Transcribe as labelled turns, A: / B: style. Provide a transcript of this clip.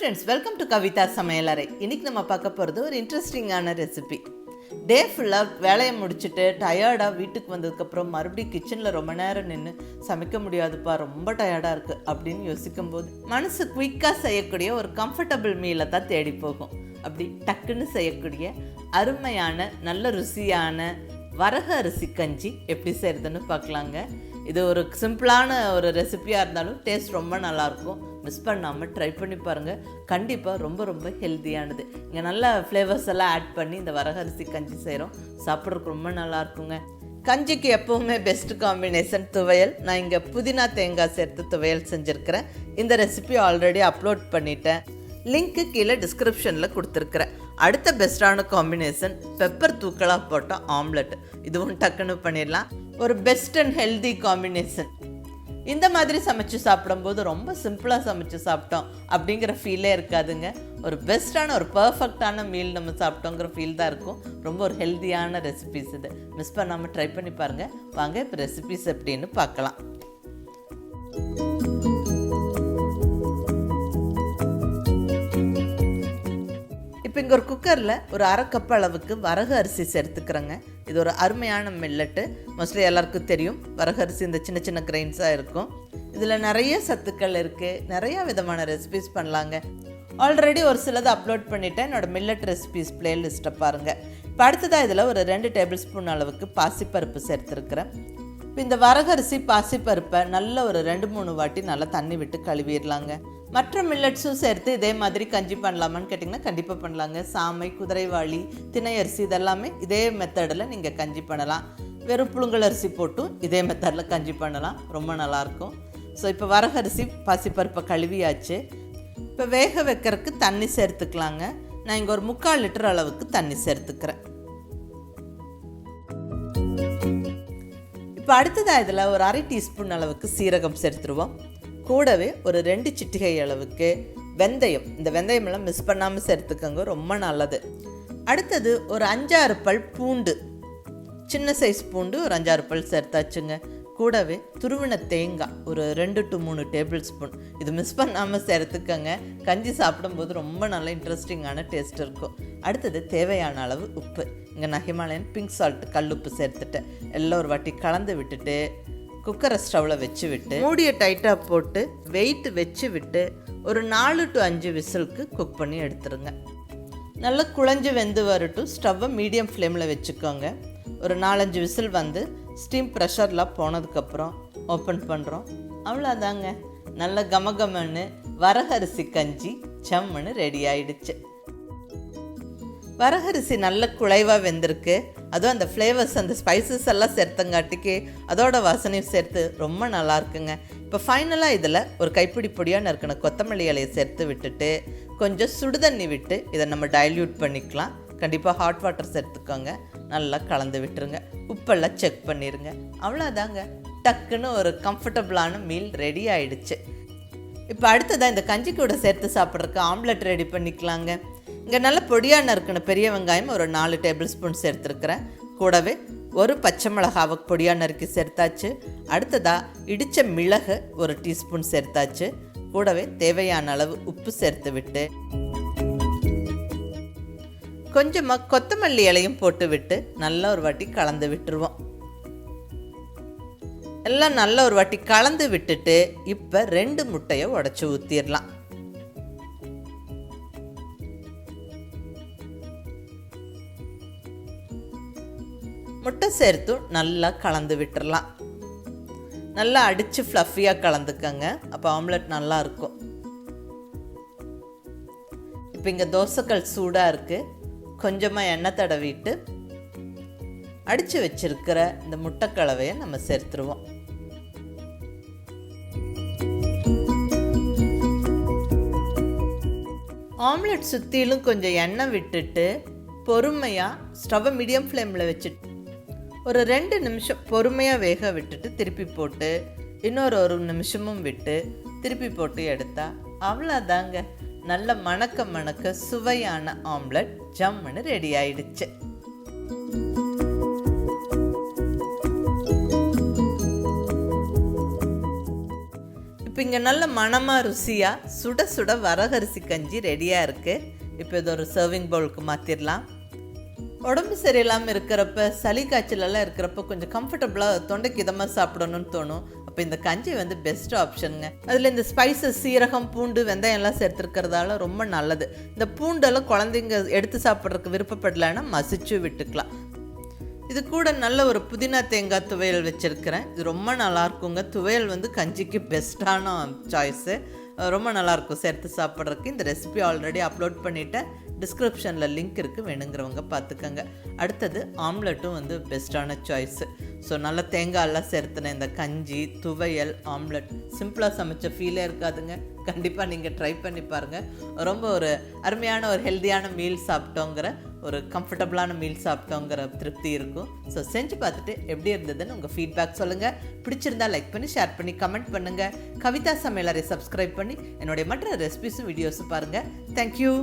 A: Friends, welcome to Kavitha சமையலறை. இன்றைக்கி நம்ம பார்க்க போகிறது ஒரு இன்ட்ரெஸ்டிங்கான ரெசிபி. டே ஃபுல்லாக வேலையை முடிச்சுட்டு டயர்டாக வீட்டுக்கு வந்ததுக்கப்புறம் மறுபடியும் கிச்சனில் ரொம்ப நேரம் நின்று சமைக்க முடியாதுப்பா, ரொம்ப டயர்டாக இருக்குது அப்படின்னு யோசிக்கும்போது மனசு குயிக்காக செய்யக்கூடிய ஒரு கம்ஃபர்டபுள் மீலை தான் தேடி போகும். அப்படி டக்குன்னு செய்யக்கூடிய அருமையான நல்ல ருசியான வரகு அரிசி கஞ்சி எப்படி செய்கிறதுன்னு பார்க்கலாங்க. இது ஒரு சிம்பிளான ஒரு ரெசிபியாக இருந்தாலும் டேஸ்ட் ரொம்ப நல்லாயிருக்கும். மிஸ் பண்ணாமல் ட்ரை பண்ணி பாருங்கள். கண்டிப்பாக ரொம்ப ரொம்ப ஹெல்த்தியானது. இங்கே நல்ல ஃப்ளேவர்ஸ் எல்லாம் ஆட் பண்ணி இந்த வரகு அரிசி கஞ்சி செய்கிறோம். சாப்பிட்றதுக்கு ரொம்ப நல்லாயிருக்குங்க. கஞ்சிக்கு எப்போவுமே பெஸ்ட்டு காம்பினேஷன் துவையல். நான் இங்கே புதினா தேங்காய் சேர்த்து துவையல் செஞ்சுருக்கிறேன். இந்த ரெசிபி ஆல்ரெடி அப்லோட் பண்ணிட்டேன். லிங்க்கு கீழே டிஸ்கிரிப்ஷனில் கொடுத்துருக்குறேன். அடுத்த பெஸ்ட்டான காம்பினேஷன் பெப்பர் தூக்கலாக போட்ட ஆம்லெட். இதுவும் டக்குன்னு பண்ணிடலாம். ஒரு பெஸ்ட் அண்ட் ஹெல்தி காம்பினேஷன். இந்த மாதிரி சமைச்சு சாப்பிடும்போது ரொம்ப சிம்பிளாக சமைச்சு சாப்பிட்டோம் அப்படிங்கிற ஃபீலே இருக்காதுங்க. ஒரு பெஸ்ட்டான ஒரு பர்ஃபெக்டான மீல் நம்ம சாப்பிட்டோங்கிற ஃபீல் தான் இருக்கும். ரொம்ப ஒரு ஹெல்த்தியான ரெசிபிஸ் இது. மிஸ் பண்ணாமல் ட்ரை பண்ணி பாருங்கள். வாங்க இப்போ ரெசிபிஸ் எப்படின்னு பார்க்கலாம். இப்போ இங்கே ஒரு குக்கரில் ஒரு அரை கப் அளவுக்கு வரகு அரிசி சேர்த்துக்கிறேங்க. இது ஒரு அருமையான மில்லட்டு. மோஸ்ட்லி எல்லாருக்கும் தெரியும், வரகு அரிசி இந்த சின்ன சின்ன கிரெயின்ஸாக இருக்கும். இதில் நிறைய சத்துக்கள் இருக்குது. நிறையா விதமான ரெசிபிஸ் பண்ணலாங்க. ஆல்ரெடி ஒரு சிலது அப்லோட் பண்ணிவிட்டேன். என்னோடய மில்லட் ரெசிபிஸ் பிளேலிஸ்ட்டை பாருங்கள். இப்போ அடுத்ததாக இதில் ஒரு 2 டேபிள் ஸ்பூன் அளவுக்கு பாசிப்பருப்பு சேர்த்துருக்குறேன். இப்போ இந்த வரகரிசி பாசிப்பருப்பை நல்ல ஒரு 2-3 வாட்டி நல்லா தண்ணி விட்டு கழுவிடலாங்க. மற்ற மில்லட்ஸும் சேர்த்து இதே மாதிரி கஞ்சி பண்ணலாமான்னு கேட்டிங்கன்னா கண்டிப்பாக பண்ணலாங்க. சாமை, குதிரைவாளி, திணை அரிசி இதெல்லாமே இதே மெத்தடில் நீங்கள் கஞ்சி பண்ணலாம். வெறும் புழுங்கல் அரிசி போட்டும் இதே மெத்தடில் கஞ்சி பண்ணலாம். ரொம்ப நல்லாயிருக்கும். ஸோ இப்போ வரகரிசி பாசிப்பருப்பை கழுவியாச்சு. இப்போ வேக வைக்கிறதுக்கு தண்ணி சேர்த்துக்கலாங்க. நான் இங்கே ஒரு 3/4 லிட்டர் அளவுக்கு தண்ணி சேர்த்துக்கிறேன். இப்போ அடுத்ததாக இதில் ஒரு 1/2 டீஸ்பூன் அளவுக்கு சீரகம் சேர்த்துருவோம். கூடவே ஒரு 2 சிட்டிகை அளவுக்கு வெந்தயம். இந்த வெந்தயமெல்லாம் மிஸ் பண்ணாமல் சேர்த்துக்கோங்க, ரொம்ப நல்லது. அடுத்தது ஒரு 5-6 பல் பூண்டு, சின்ன சைஸ் பூண்டு ஒரு 5-6 பல் சேர்த்தாச்சுங்க. கூடவே துருவின தேங்காய் ஒரு 2 to 3 டேபிள் ஸ்பூன். இது மிஸ் பண்ணாமல் சேர்த்துக்கோங்க. கஞ்சி சாப்பிடும்போது ரொம்ப நல்ல இன்ட்ரெஸ்டிங்கான டேஸ்ட் இருக்கும். அடுத்தது தேவையான அளவு உப்பு. இங்கே நான் ஹிமாலயன் பிங்க் சால்ட் கல் உப்பு சேர்த்துட்டேன். எல்லாம் ஒரு வாட்டி கலந்து விட்டுட்டு குக்கரை ஸ்டவ்வில் வச்சு விட்டு மூடியை டைட்டாக போட்டு வெயிட் வச்சு விட்டு ஒரு 4 to 5 விசிலுக்கு குக் பண்ணி எடுத்துருங்க. நல்லா குழஞ்சி வெந்து வரட்டும். ஸ்டவ்வை மீடியம் ஃப்ளேமில் வச்சுக்கோங்க. ஒரு 4-5 விசில் வந்து ஸ்டீம் ப்ரெஷர்லாம் போனதுக்கப்புறம் ஓப்பன் பண்ணுறோம். அவ்வளோதாங்க, நல்ல கமகமன்னு வரகரிசி கஞ்சி சம்முன்னு ரெடி ஆயிடுச்சு. வரகரிசி நல்ல குழைவாக வெந்திருக்கு. அதுவும் அந்த ஃப்ளேவர்ஸ், அந்த ஸ்பைசஸ் எல்லாம் சேர்த்தங்காட்டிக்கு அதோட வாசனையும் சேர்த்து ரொம்ப நல்லா இருக்குங்க. இப்போ ஃபைனலாக இதில் ஒரு கைப்பிடி பொடியாக நறுக்கின கொத்தமல்லி இலையை சேர்த்து விட்டுட்டு கொஞ்சம் சுடுதண்ணி விட்டு இதை நம்ம டைல்யூட் பண்ணிக்கலாம். கண்டிப்பாக ஹாட் வாட்டர் சேர்த்துக்கோங்க. நல்லா கலந்து விட்டுருங்க. உப்பெல்லாம் செக் பண்ணிடுங்க. அவ்வளோதாங்க, டக்குன்னு ஒரு கம்ஃபர்டபுளான மீல் ரெடி ஆயிடுச்சு. இப்போ அடுத்ததாக இந்த கஞ்சி கூட சேர்த்து சாப்பிட்றதுக்கு ஆம்லெட் ரெடி பண்ணிக்கலாங்க. இங்கே நல்ல பொடியாக நறுக்கின பெரிய வெங்காயம் ஒரு 4 டேபிள் ஸ்பூன் சேர்த்துருக்குறேன். கூடவே ஒரு பச்சை மிளகாவை பொடியாக நறுக்கி சேர்த்தாச்சு. அடுத்ததாக இடித்த மிளகு ஒரு டீஸ்பூன் சேர்த்தாச்சு. கூடவே தேவையான அளவு உப்பு சேர்த்து விட்டு கொஞ்சமாக கொத்தமல்லி இலையும் போட்டு விட்டு நல்லா ஒரு வாட்டி கலந்து விட்டுருவோம். எல்லாம் நல்லா ஒரு வாட்டி கலந்து விட்டுட்டு இப்போ 2 முட்டையை உடைச்சி ஊற்றிடலாம். முட்டை சேர்த்து நல்லா கலந்து விட்டுறலாம். நல்லா அடித்து ஃப்ளஃபியாக கலந்துக்கங்க. அப்போ ஆம்லெட் நல்லா இருக்கும். இப்போ இங்கே தோசைக்கல் சூடாக இருக்குது. கொஞ்சமாக எண்ணெய் தடவிட்டு அடித்து வச்சிருக்கிற இந்த முட்டைக்கலவையை நம்ம சேர்த்துருவோம். ஆம்லெட் சுற்றிலும் கொஞ்சம் எண்ணெய் விட்டுட்டு பொறுமையாக ஸ்டவ்வை மீடியம் ஃப்ளேமில் வச்சுட்டு ஒரு 2 நிமிஷம் பொறுமையாக வேக விட்டுட்டு திருப்பி போட்டு இன்னொரு 1 நிமிஷமும் விட்டு திருப்பி போட்டு எடுத்தால் அவ்வளோதாங்க, நல்ல மணக்க மணக்க சுவையான ஆம்லெட் ஜம்முன்னு ரெடி ஆயிடுச்சு. இப்போ இங்கே நல்ல மணமாக ருசியாக சுட சுட வரகரிசி கஞ்சி ரெடியாக இருக்குது. இப்போ இது ஒரு சர்விங் பவுலுக்கு மாற்றிடலாம். உடம்பு சரியில்லாமல் இருக்கிறப்ப, சளி காய்ச்சலெல்லாம் இருக்கிறப்ப கொஞ்சம் கம்ஃபர்டபுளாக தொண்டைக்கு இதமாக சாப்பிடணும்னு தோணும். அப்போ இந்த கஞ்சி வந்து பெஸ்ட் ஆப்ஷனுங்க. அதில் இந்த ஸ்பைசஸ், சீரகம், பூண்டு, வெந்தயம் எல்லாம் சேர்த்துருக்கிறதால ரொம்ப நல்லது. இந்த பூண்டெல்லாம் குழந்தைங்க எடுத்து சாப்பிட்றதுக்கு விருப்பப்படலைன்னா மசிச்சு விட்டுக்கலாம். இது கூட நல்ல ஒரு புதினா தேங்காய் துவையல் வச்சுருக்கிறேன். இது ரொம்ப நல்லாயிருக்குங்க. துவையல் வந்து கஞ்சிக்கு பெஸ்ட்டான சாய்ஸு. ரொம்ப நல்லாயிருக்கும் சேர்த்து சாப்பிட்றதுக்கு. இந்த ரெசிபி ஆல்ரெடி அப்லோட் பண்ணிவிட்டேன். டிஸ்கிரிப்ஷனில் லிங்க் இருக்குது, வேணுங்கிறவங்க பார்த்துக்கோங்க. அடுத்தது ஆம்லெட்டும் வந்து பெஸ்ட்டான சாய்ஸு. ஸோ நல்ல தேங்காயெல்லாம் சேர்த்துனேன் இந்த கஞ்சி, துவையல், ஆம்லெட். சிம்பிளாக சமைச்ச ஃபீலே இருக்காதுங்க. கண்டிப்பாக நீங்கள் ட்ரை பண்ணி பாருங்கள். ரொம்ப ஒரு அருமையான ஒரு ஹெல்த்தியான மீல் சாப்பிட்டோங்கிற, ஒரு கம்ஃபர்டபுளான மீல் சாப்பிட்டோங்கிற திருப்தி இருக்கும். ஸோ செஞ்சு பார்த்துட்டு எப்படி இருந்ததுன்னு உங்கள் ஃபீட்பேக் சொல்லுங்கள். பிடிச்சிருந்தால் லைக் பண்ணி, ஷேர் பண்ணி, கமெண்ட் பண்ணுங்கள். கவிதா சமையலறை சப்ஸ்கிரைப் பண்ணி என்னுடைய மற்ற ரெசிபிஸும் வீடியோஸும் பாருங்கள். தேங்க்யூ.